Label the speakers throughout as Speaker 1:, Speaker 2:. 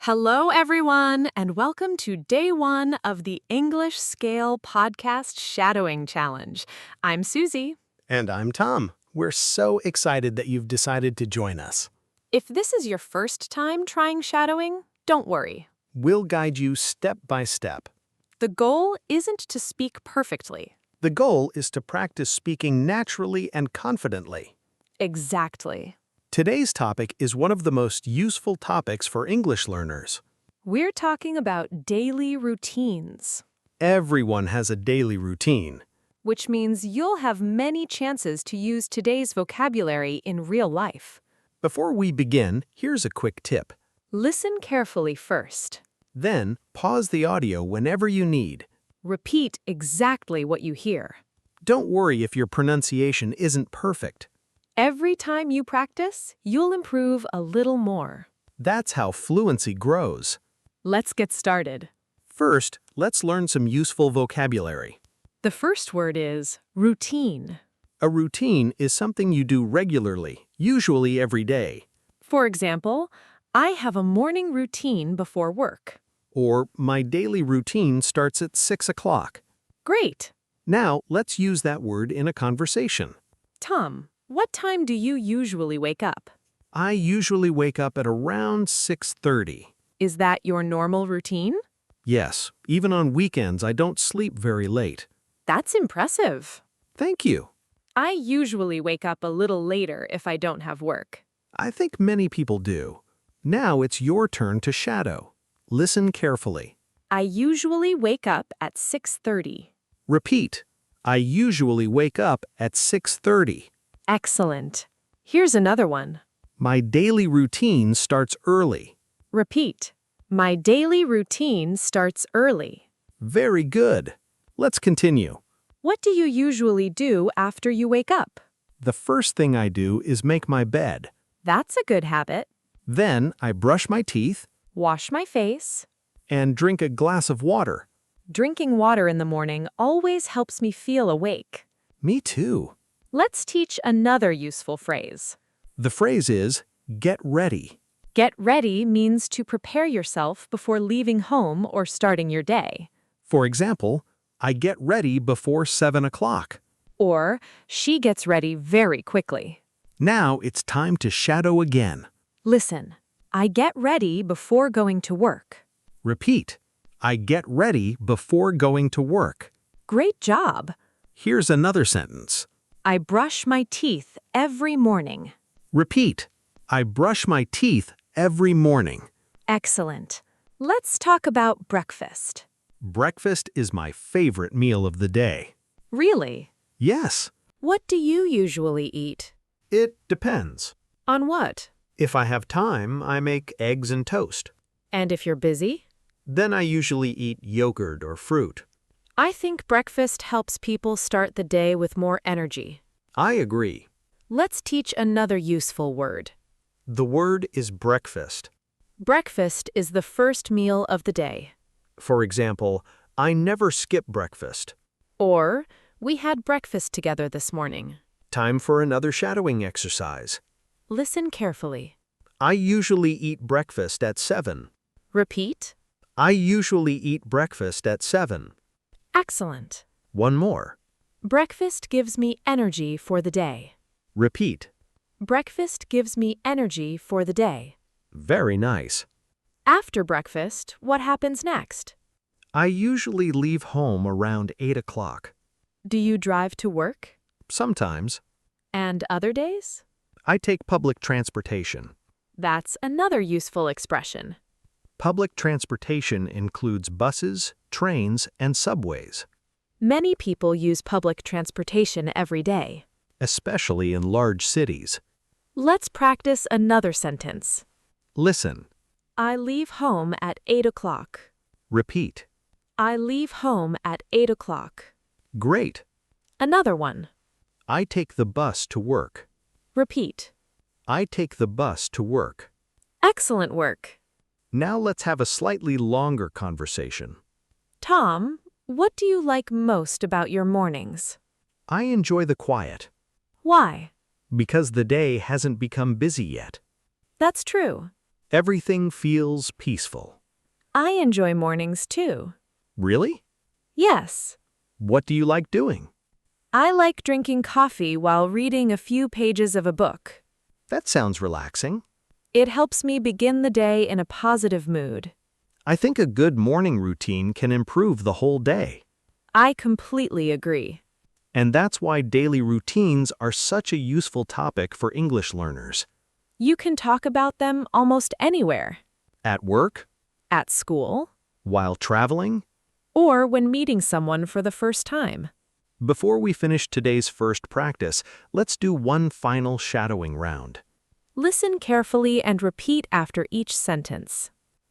Speaker 1: Hello, everyone, and welcome to day one of the English Scale Podcast Shadowing Challenge. I'm Suzie.
Speaker 2: And I'm Tom. We're so excited that you've decided to join us.
Speaker 1: If this is your first time trying shadowing, don't worry.
Speaker 2: We'll guide you step by step.
Speaker 1: The goal isn't to speak perfectly.
Speaker 2: The goal is to practice speaking naturally and confidently.
Speaker 1: Exactly.
Speaker 2: Today's topic is one of the most useful topics for English learners.
Speaker 1: We're talking about daily routines,
Speaker 2: Everyone has a daily routine.
Speaker 1: which means you'll have many chances to use today's vocabulary in real life.
Speaker 2: Before we begin, here's a quick tip.
Speaker 1: Listen carefully first.
Speaker 2: Then, pause the audio whenever you need.
Speaker 1: Repeat exactly what you hear.
Speaker 2: Don't worry if your pronunciation isn't perfect.
Speaker 1: Every time you practice, you'll improve a little more.
Speaker 2: That's how fluency grows.
Speaker 1: Let's get started.
Speaker 2: First, let's learn some useful vocabulary.
Speaker 1: The first word is routine.
Speaker 2: A routine is something you do regularly, usually every day.
Speaker 1: For example, I have a morning routine before work.
Speaker 2: Or, my daily routine starts at 6 o'clock.
Speaker 1: Great.
Speaker 2: Now, let's use that word in a conversation.
Speaker 1: Tom, what time do you usually wake up?
Speaker 2: I usually wake up at around 6:30.
Speaker 1: Is that your normal routine?
Speaker 2: Yes, even on weekends I don't sleep very late.
Speaker 1: That's impressive.
Speaker 2: Thank you.
Speaker 1: I usually wake up a little later if I don't have work.
Speaker 2: I think many people do. Now it's your turn to shadow. Listen carefully.
Speaker 1: I usually wake up at 6:30.
Speaker 2: Repeat. I usually wake up at 6:30.
Speaker 1: Excellent. Here's another one.
Speaker 2: My daily routine starts early.
Speaker 1: Repeat. My daily routine starts early.
Speaker 2: Very good. Let's continue.
Speaker 1: What do you usually do after you wake up?
Speaker 2: The first thing I do is make my bed.
Speaker 1: That's a good habit.
Speaker 2: Then I brush my teeth
Speaker 1: Wash my face.
Speaker 2: and drink a glass of water.
Speaker 1: Drinking water in the morning always helps me feel awake.
Speaker 2: Me too.
Speaker 1: Let's teach another useful phrase.
Speaker 2: The phrase is, get ready.
Speaker 1: Get ready means to prepare yourself before leaving home or starting your day.
Speaker 2: For example, I get ready before 7 o'clock.
Speaker 1: Or, she gets ready very quickly.
Speaker 2: Now it's time to shadow again.
Speaker 1: Listen, I get ready before going to work.
Speaker 2: Repeat. I get ready before going to work.
Speaker 1: Great job.
Speaker 2: Here's another sentence.
Speaker 1: I brush my teeth every morning.
Speaker 2: Repeat. I brush my teeth every morning.
Speaker 1: Excellent. Let's talk about breakfast.
Speaker 2: Breakfast is my favorite meal of the day.
Speaker 1: Really?
Speaker 2: Yes,
Speaker 1: What do you usually eat?
Speaker 2: it depends.
Speaker 1: On what?
Speaker 2: If I have time, I make eggs and toast.
Speaker 1: And if you're busy?
Speaker 2: Then I usually eat yogurt or fruit.
Speaker 1: I think breakfast helps people start the day with more energy.
Speaker 2: I agree.
Speaker 1: Let's teach another useful word.
Speaker 2: The word is breakfast.
Speaker 1: Breakfast is the first meal of the day.
Speaker 2: For example, I never skip breakfast.
Speaker 1: Or, we had breakfast together this morning.
Speaker 2: Time for another shadowing exercise.
Speaker 1: Listen carefully.
Speaker 2: I usually eat breakfast at 7.
Speaker 1: Repeat.
Speaker 2: I usually eat breakfast at 7.
Speaker 1: Excellent.
Speaker 2: One more.
Speaker 1: Breakfast gives me energy for the day.
Speaker 2: Repeat.
Speaker 1: Breakfast gives me energy for the day.
Speaker 2: Very nice.
Speaker 1: After breakfast, what happens next?
Speaker 2: I usually leave home around 8 o'clock.
Speaker 1: Do you drive to work?
Speaker 2: Sometimes.
Speaker 1: And other days?
Speaker 2: I take public transportation.
Speaker 1: That's another useful expression.
Speaker 2: Public transportation includes buses, trains, and subways,
Speaker 1: Many people use public transportation every day.
Speaker 2: especially in large cities.
Speaker 1: Let's practice another sentence.
Speaker 2: Listen.
Speaker 1: I leave home at 8 o'clock.
Speaker 2: Repeat.
Speaker 1: I leave home at 8 o'clock.
Speaker 2: Great.
Speaker 1: Another one.
Speaker 2: I take the bus to work.
Speaker 1: Repeat.
Speaker 2: I take the bus to work.
Speaker 1: Excellent work.
Speaker 2: Now let's have a slightly longer conversation.
Speaker 1: Tom, what do you like most about your mornings?
Speaker 2: I enjoy the quiet.
Speaker 1: Why?
Speaker 2: Because the day hasn't become busy yet.
Speaker 1: That's true.
Speaker 2: Everything feels peaceful.
Speaker 1: I enjoy mornings too.
Speaker 2: Really?
Speaker 1: Yes.
Speaker 2: What do you like doing?
Speaker 1: I like drinking coffee while reading a few pages of a book.
Speaker 2: That sounds relaxing.
Speaker 1: It helps me begin the day in a positive mood.
Speaker 2: I think a good morning routine can improve the whole day.
Speaker 1: I completely agree.
Speaker 2: And that's why daily routines are such a useful topic for English learners.
Speaker 1: You can talk about them almost anywhere.
Speaker 2: At work,
Speaker 1: At school,
Speaker 2: while traveling.
Speaker 1: or when meeting someone for the first time.
Speaker 2: Before we finish today's first practice, let's do one final shadowing round.
Speaker 1: Listen carefully and repeat after each sentence.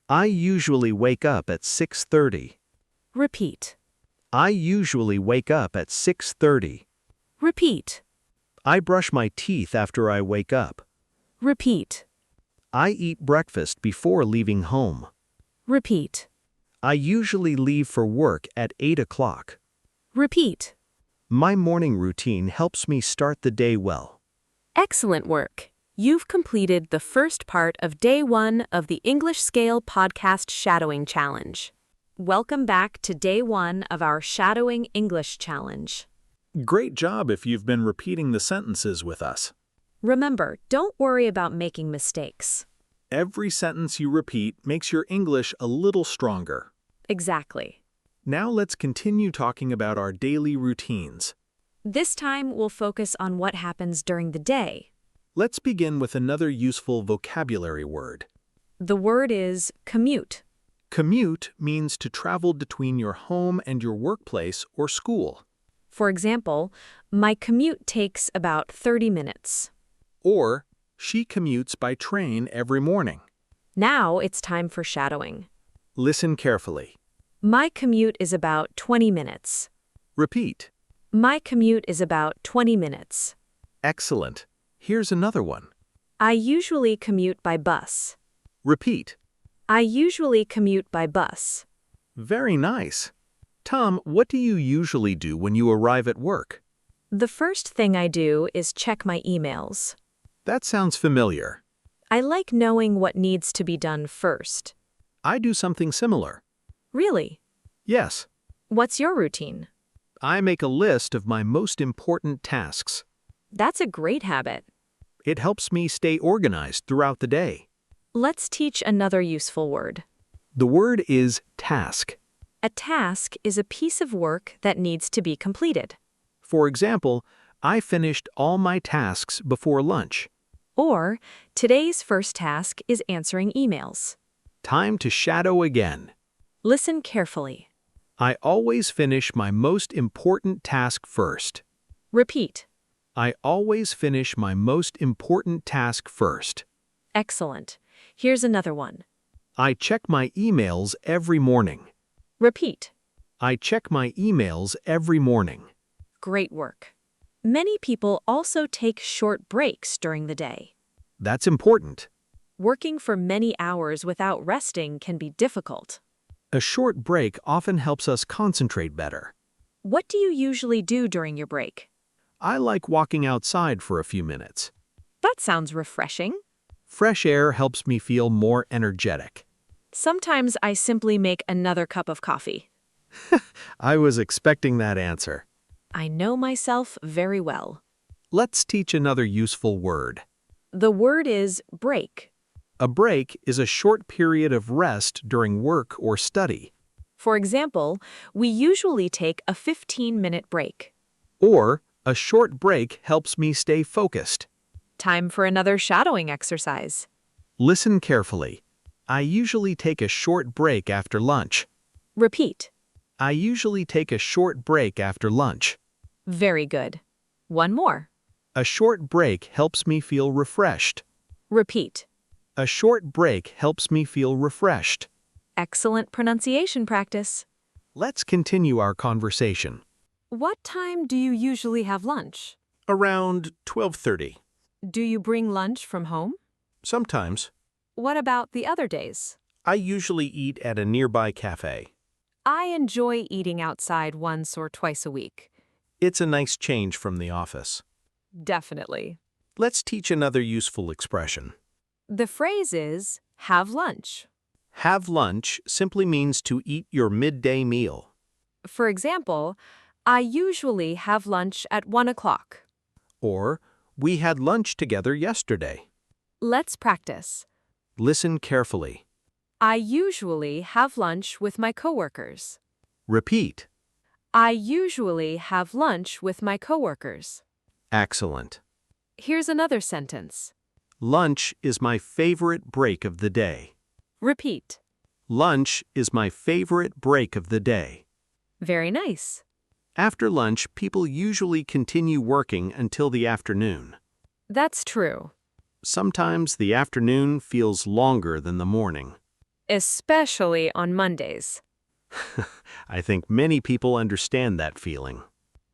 Speaker 2: I usually wake up at 6:30.
Speaker 1: Repeat.
Speaker 2: I usually wake up at 6:30.
Speaker 1: Repeat.
Speaker 2: I brush my teeth after I wake up.
Speaker 1: Repeat.
Speaker 2: I eat breakfast before leaving home.
Speaker 1: Repeat.
Speaker 2: I usually leave for work at 8 o'clock.
Speaker 1: Repeat.
Speaker 2: My morning routine helps me start the day well.
Speaker 1: Excellent work. You've completed the first part of Day 1 of the English Scale Podcast Shadowing Challenge. Welcome back to Day 1 of our Shadowing English Challenge.
Speaker 3: Great job if you've been repeating the sentences with us.
Speaker 1: Remember, don't worry about making mistakes.
Speaker 3: Every sentence you repeat makes your English a little stronger.
Speaker 1: Exactly.
Speaker 3: Now let's continue talking about our daily routines.
Speaker 1: This time we'll focus on what happens during the day.
Speaker 3: Let's begin with another useful vocabulary word.
Speaker 1: The word is commute.
Speaker 3: Commute means to travel between your home and your workplace or school.
Speaker 1: For example, my commute takes about 30 minutes.
Speaker 3: Or, she commutes by train every morning.
Speaker 1: Now it's time for shadowing.
Speaker 3: Listen carefully.
Speaker 1: My commute is about 20 minutes.
Speaker 3: Repeat.
Speaker 1: My commute is about 20 minutes.
Speaker 3: Excellent. Here's another one.
Speaker 1: I usually commute by bus.
Speaker 3: Repeat.
Speaker 1: I usually commute by bus.
Speaker 3: Very nice. Tom, what do you usually do when you arrive at work?
Speaker 1: The first thing I do is check my emails.
Speaker 3: That sounds familiar.
Speaker 1: I like knowing what needs to be done first.
Speaker 3: I do something similar.
Speaker 1: Really?
Speaker 3: Yes.
Speaker 1: What's your routine?
Speaker 2: I make a list of my most important tasks.
Speaker 1: That's a great habit.
Speaker 2: It helps me stay organized throughout the day.
Speaker 1: Let's teach another useful word.
Speaker 2: The word is task.
Speaker 1: A task is a piece of work that needs to be completed.
Speaker 2: For example, I finished all my tasks before lunch.
Speaker 1: Or, today's first task is answering emails.
Speaker 2: Time to shadow again.
Speaker 1: Listen carefully.
Speaker 2: I always finish my most important task first.
Speaker 1: Repeat.
Speaker 2: I always finish my most important task first.
Speaker 1: Excellent. Here's another one.
Speaker 2: I check my emails every morning.
Speaker 1: Repeat.
Speaker 2: I check my emails every morning.
Speaker 1: Great work. Many people also take short breaks during the day.
Speaker 2: That's important.
Speaker 1: Working for many hours without resting can be difficult.
Speaker 2: A short break often helps us concentrate better.
Speaker 1: What do you usually do during your break?
Speaker 2: I like walking outside for a few minutes.
Speaker 1: That sounds refreshing.
Speaker 2: Fresh air helps me feel more energetic.
Speaker 1: Sometimes I simply make another cup of coffee.
Speaker 2: I was expecting that answer.
Speaker 1: I know myself very well.
Speaker 2: Let's teach another useful word.
Speaker 1: The word is break.
Speaker 2: A break is a short period of rest during work or study.
Speaker 1: For example, we usually take a 15-minute break.
Speaker 2: Or, a short break helps me stay focused.
Speaker 1: Time for another shadowing exercise.
Speaker 2: Listen carefully. I usually take a short break after lunch.
Speaker 1: Repeat.
Speaker 2: I usually take a short break after lunch.
Speaker 1: Very good. One more.
Speaker 2: A short break helps me feel refreshed.
Speaker 1: Repeat.
Speaker 2: A short break helps me feel refreshed.
Speaker 1: Excellent pronunciation practice.
Speaker 2: Let's continue our conversation.
Speaker 1: What time do you usually have lunch?
Speaker 3: Around 12:30.
Speaker 1: Do you bring lunch from home?
Speaker 3: Sometimes.
Speaker 1: What about the other days?
Speaker 3: I usually eat at a nearby cafe.
Speaker 1: I enjoy eating outside once or twice a week.
Speaker 3: It's a nice change from the office.
Speaker 1: Definitely.
Speaker 3: Let's teach another useful expression.
Speaker 1: The phrase is, have lunch.
Speaker 3: Have lunch simply means to eat your midday meal.
Speaker 1: For example, I usually have lunch at 1 o'clock.
Speaker 3: Or, we had lunch together yesterday.
Speaker 1: Let's practice.
Speaker 3: Listen carefully.
Speaker 1: I usually have lunch with my coworkers.
Speaker 3: Repeat.
Speaker 1: I usually have lunch with my coworkers.
Speaker 3: Excellent.
Speaker 1: Here's another sentence.
Speaker 3: Lunch is my favorite break of the day.
Speaker 1: Repeat.
Speaker 3: Lunch is my favorite break of the day.
Speaker 1: Very nice.
Speaker 3: After lunch, people usually continue working until the afternoon.
Speaker 1: That's true.
Speaker 3: Sometimes the afternoon feels longer than the morning.
Speaker 1: Especially on Mondays.
Speaker 3: I think many people understand that feeling.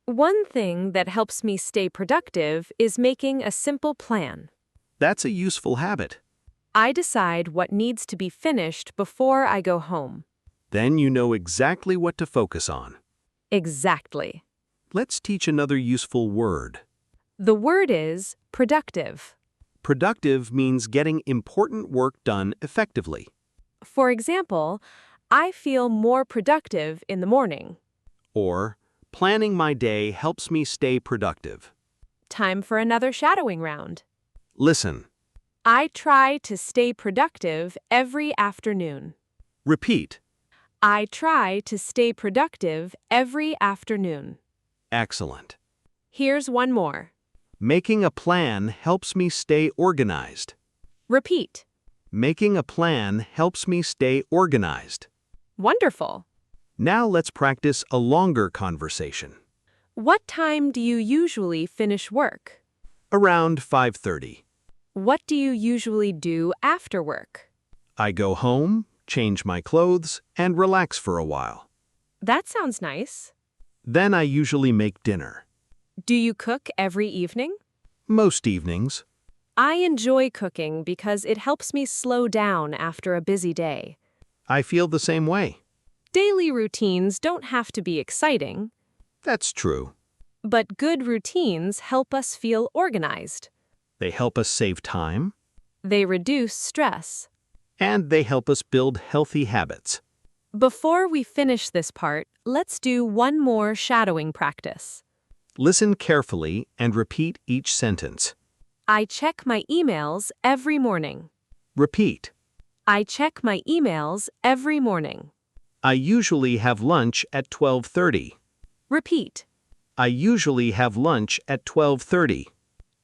Speaker 1: One thing that helps me stay productive is making a simple plan.
Speaker 3: That's a useful habit.
Speaker 1: I decide what needs to be finished before I go home.
Speaker 3: Then you know exactly what to focus on.
Speaker 1: Exactly.
Speaker 3: Let's teach another useful word.
Speaker 1: The word is productive.
Speaker 3: Productive means getting important work done effectively.
Speaker 1: For example, I feel more productive in the morning.
Speaker 3: Or, planning my day helps me stay productive.
Speaker 1: Time for another shadowing round.
Speaker 3: Listen.
Speaker 1: I try to stay productive every afternoon.
Speaker 3: Repeat.
Speaker 1: I try to stay productive every afternoon.
Speaker 3: Excellent.
Speaker 1: Here's one more.
Speaker 3: Making a plan helps me stay organized.
Speaker 1: Repeat.
Speaker 3: Making a plan helps me stay organized.
Speaker 1: Wonderful.
Speaker 3: Now let's practice a longer conversation.
Speaker 1: What time do you usually finish work?
Speaker 3: Around 5:30.
Speaker 1: What do you usually do after work?
Speaker 3: I go home, change my clothes, and relax for a while.
Speaker 1: That sounds nice.
Speaker 3: Then I usually make dinner.
Speaker 1: Do you cook every evening?
Speaker 3: Most evenings.
Speaker 1: I enjoy cooking because it helps me slow down after a busy day.
Speaker 3: I feel the same way.
Speaker 1: Daily routines don't have to be exciting,
Speaker 3: That's true.
Speaker 1: but good routines help us feel organized.
Speaker 3: They help us save time,
Speaker 1: They reduce stress.
Speaker 3: and they help us build healthy habits.
Speaker 1: Before we finish this part, let's do one more shadowing practice.
Speaker 3: Listen carefully and repeat each sentence.
Speaker 1: I check my emails every morning.
Speaker 3: Repeat.
Speaker 1: I check my emails every morning.
Speaker 3: I usually have lunch at 12:30.
Speaker 1: Repeat.
Speaker 3: I usually have lunch at 12:30.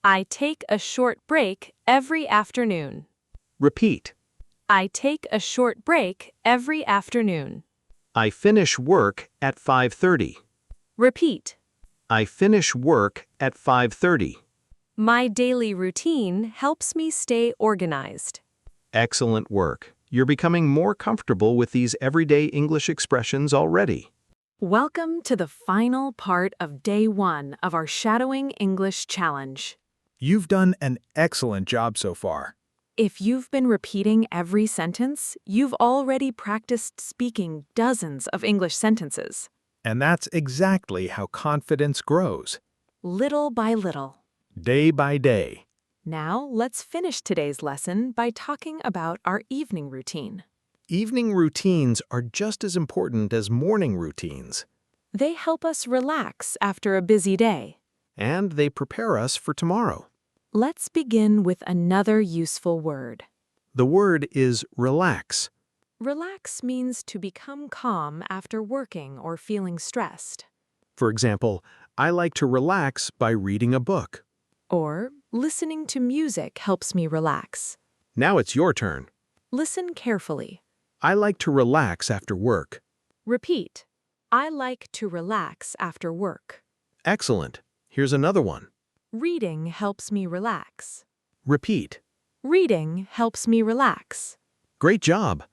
Speaker 1: I take a short break every afternoon.
Speaker 3: Repeat.
Speaker 1: I take a short break every afternoon.
Speaker 3: I finish work at 5:30.
Speaker 1: Repeat.
Speaker 3: I finish work at 5:30.
Speaker 1: My daily routine helps me stay organized.
Speaker 3: Excellent work. You're becoming more comfortable with these everyday English expressions already.
Speaker 1: Welcome to the final part of day 1 of our Shadowing English Challenge.
Speaker 2: You've done an excellent job so far.
Speaker 1: If you've been repeating every sentence, you've already practiced speaking dozens of English sentences.
Speaker 2: And that's exactly how confidence grows,
Speaker 1: Little by little.
Speaker 2: day by day.
Speaker 1: Now, let's finish today's lesson by talking about our evening routine.
Speaker 2: Evening routines are just as important as morning routines,
Speaker 1: They help us relax after a busy day.
Speaker 2: and they prepare us for tomorrow.
Speaker 1: Let's begin with another useful word.
Speaker 2: The word is relax.
Speaker 1: Relax means to become calm after working or feeling stressed.
Speaker 2: For example, I like to relax by reading a book.
Speaker 1: Or, listening to music helps me relax.
Speaker 2: Now it's your turn.
Speaker 1: Listen carefully.
Speaker 2: I like to relax after work.
Speaker 1: Repeat. I like to relax after work.
Speaker 2: Excellent. Here's another one.
Speaker 1: Reading helps me relax.
Speaker 2: Repeat.
Speaker 1: Reading helps me relax.
Speaker 2: Great job.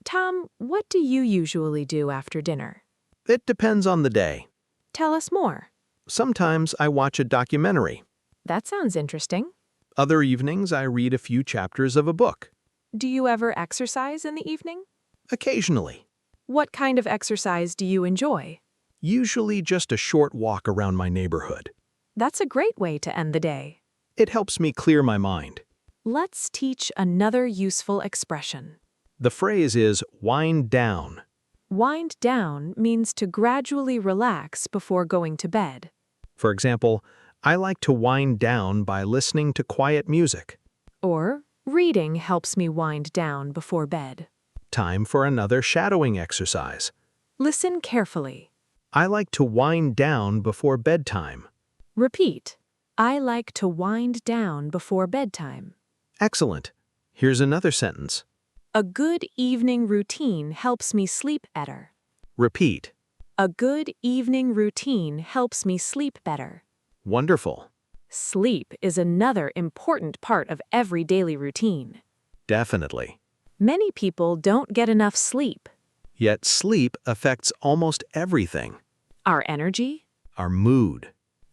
Speaker 1: Tom, what do you usually do after dinner?
Speaker 3: It depends on the day.
Speaker 1: Tell us more.
Speaker 3: Sometimes I watch a documentary.
Speaker 1: That sounds interesting.
Speaker 3: Other evenings I read a few chapters of a book.
Speaker 1: Do you ever exercise in the evening?
Speaker 3: Occasionally.
Speaker 1: What kind of exercise do you enjoy?
Speaker 3: Usually just a short walk around my neighborhood.
Speaker 1: That's a great way to end the day.
Speaker 3: It helps me clear my mind.
Speaker 1: Let's teach another useful expression.
Speaker 3: The phrase is wind down.
Speaker 1: Wind down means to gradually relax before going to bed.
Speaker 3: For example, I like to wind down by listening to quiet music.
Speaker 1: Or, reading helps me wind down before bed.
Speaker 3: Time for another shadowing exercise.
Speaker 1: Listen carefully.
Speaker 3: I like to wind down before bedtime.
Speaker 1: Repeat. I like to wind down before bedtime.
Speaker 3: Excellent. Here's another sentence.
Speaker 1: A good evening routine helps me sleep better.
Speaker 3: Repeat.
Speaker 1: A good evening routine helps me sleep better.
Speaker 3: Wonderful.
Speaker 1: Sleep is another important part of every daily routine.
Speaker 3: Definitely.
Speaker 1: Many people don't get enough sleep.
Speaker 3: Yet sleep affects almost everything.
Speaker 1: Our energy,
Speaker 3: Our mood,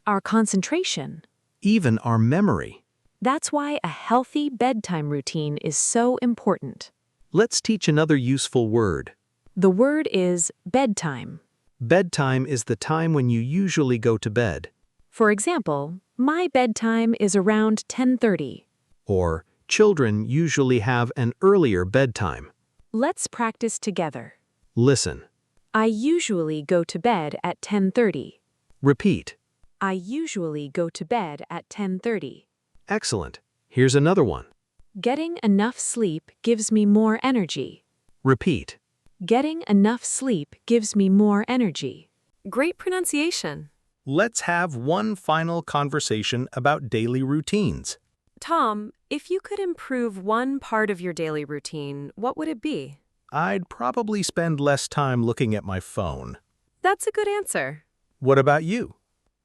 Speaker 1: our concentration.
Speaker 3: even our memory.
Speaker 1: That's why a healthy bedtime routine is so important.
Speaker 3: Let's teach another useful word.
Speaker 1: The word is bedtime.
Speaker 3: Bedtime is the time when you usually go to bed.
Speaker 1: For example, my bedtime is around 10:30.
Speaker 3: Or, children usually have an earlier bedtime.
Speaker 1: Let's practice together.
Speaker 3: Listen.
Speaker 1: I usually go to bed at 10:30.
Speaker 3: Repeat.
Speaker 1: I usually go to bed at 10:30.
Speaker 3: Excellent. Here's another one.
Speaker 1: Getting enough sleep gives me more energy.
Speaker 3: Repeat.
Speaker 1: Getting enough sleep gives me more energy. Great pronunciation.
Speaker 3: Let's have one final conversation about daily routines.
Speaker 1: Tom, if you could improve one part of your daily routine, what would it be?
Speaker 3: I'd probably spend less time looking at my phone.
Speaker 1: That's a good answer.
Speaker 3: What about you?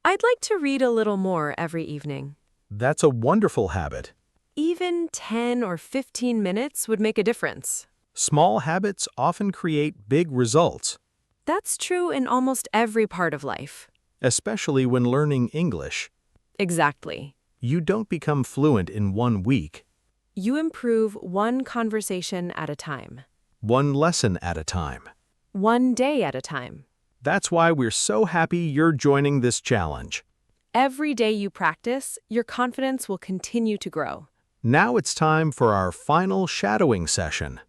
Speaker 1: I'd like to read a little more every evening.
Speaker 3: That's a wonderful habit.
Speaker 1: Even 10 or 15 minutes would make a difference.
Speaker 3: Small habits often create big results,
Speaker 1: That's true in almost every part of life.
Speaker 3: especially when learning English.
Speaker 1: Exactly.
Speaker 3: You don't become fluent in 1 week,
Speaker 1: You improve one conversation at a time,
Speaker 3: one lesson at a time.
Speaker 1: one day at a time.
Speaker 3: That's why we're so happy you're joining this challenge.
Speaker 1: Every day you practice, your confidence will continue to grow.
Speaker 3: Now it's time for our final shadowing session.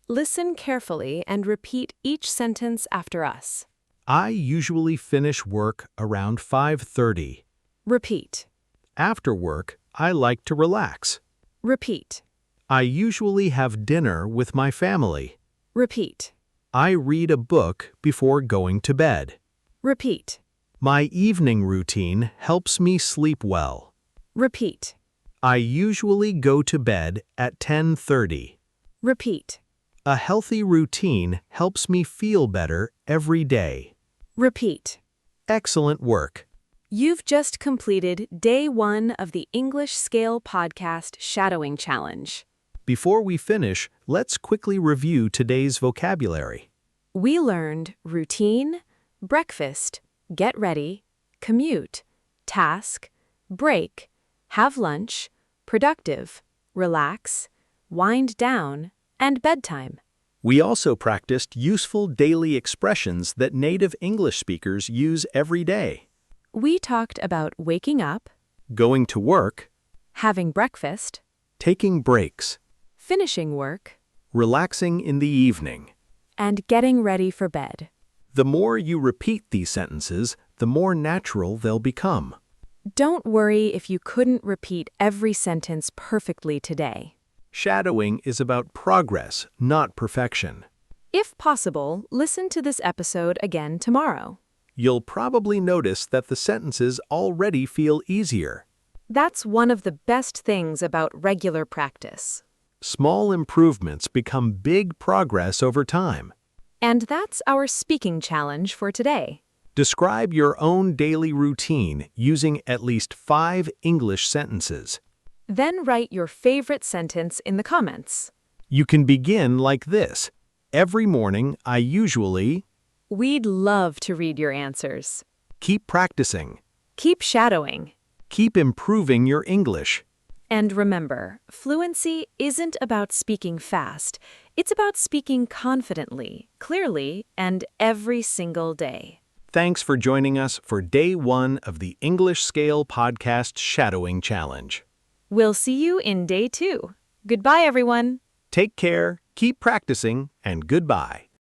Speaker 1: Listen carefully and repeat each sentence after us.
Speaker 3: I usually finish work around 5:30.
Speaker 1: Repeat.
Speaker 3: After work, I like to relax.
Speaker 1: Repeat.
Speaker 3: I usually have dinner with my family.
Speaker 1: Repeat.
Speaker 3: I read a book before going to bed.
Speaker 1: Repeat.
Speaker 3: My evening routine helps me sleep well.
Speaker 1: Repeat.
Speaker 3: I usually go to bed at 10:30.
Speaker 1: Repeat.
Speaker 3: A healthy routine helps me feel better every day.
Speaker 1: Repeat.
Speaker 3: Excellent work.
Speaker 1: You've just completed Day 1 of the English Scale Podcast Shadowing Challenge.
Speaker 3: Before we finish, let's quickly review today's vocabulary.
Speaker 1: We learned routine, breakfast, get ready, commute, task, break, have lunch, productive, relax, wind down, and bedtime.
Speaker 3: We also practiced useful daily expressions that native English speakers use every day.
Speaker 1: We talked about waking up,
Speaker 3: Going to work,
Speaker 1: having breakfast,
Speaker 3: taking breaks,
Speaker 1: finishing work,
Speaker 3: relaxing in the evening.
Speaker 1: and getting ready for bed.
Speaker 3: The more you repeat these sentences, the more natural they'll become.
Speaker 1: Don't worry if you couldn't repeat every sentence perfectly today.
Speaker 3: Shadowing is about progress, not perfection.
Speaker 1: If possible, listen to this episode again tomorrow.
Speaker 3: You'll probably notice that the sentences already feel easier.
Speaker 1: That's one of the best things about regular practice.
Speaker 3: Small improvements become big progress over time.
Speaker 1: And that's our speaking challenge for today.
Speaker 3: Describe your own daily routine using at least 5 English sentences.
Speaker 1: Then write your favorite sentence in the comments.
Speaker 3: You can begin like this. Every morning, I usually...
Speaker 1: We'd love to read your answers.
Speaker 3: Keep practicing.
Speaker 1: Keep shadowing.
Speaker 3: Keep improving your English.
Speaker 1: And remember, fluency isn't about speaking fast. It's about speaking confidently, clearly, and every single day.
Speaker 3: Thanks for joining us for Day 1 of the English Scale Podcast Shadowing Challenge.
Speaker 1: We'll see you in Day 2. Goodbye, everyone.
Speaker 3: Take care, keep practicing, and goodbye.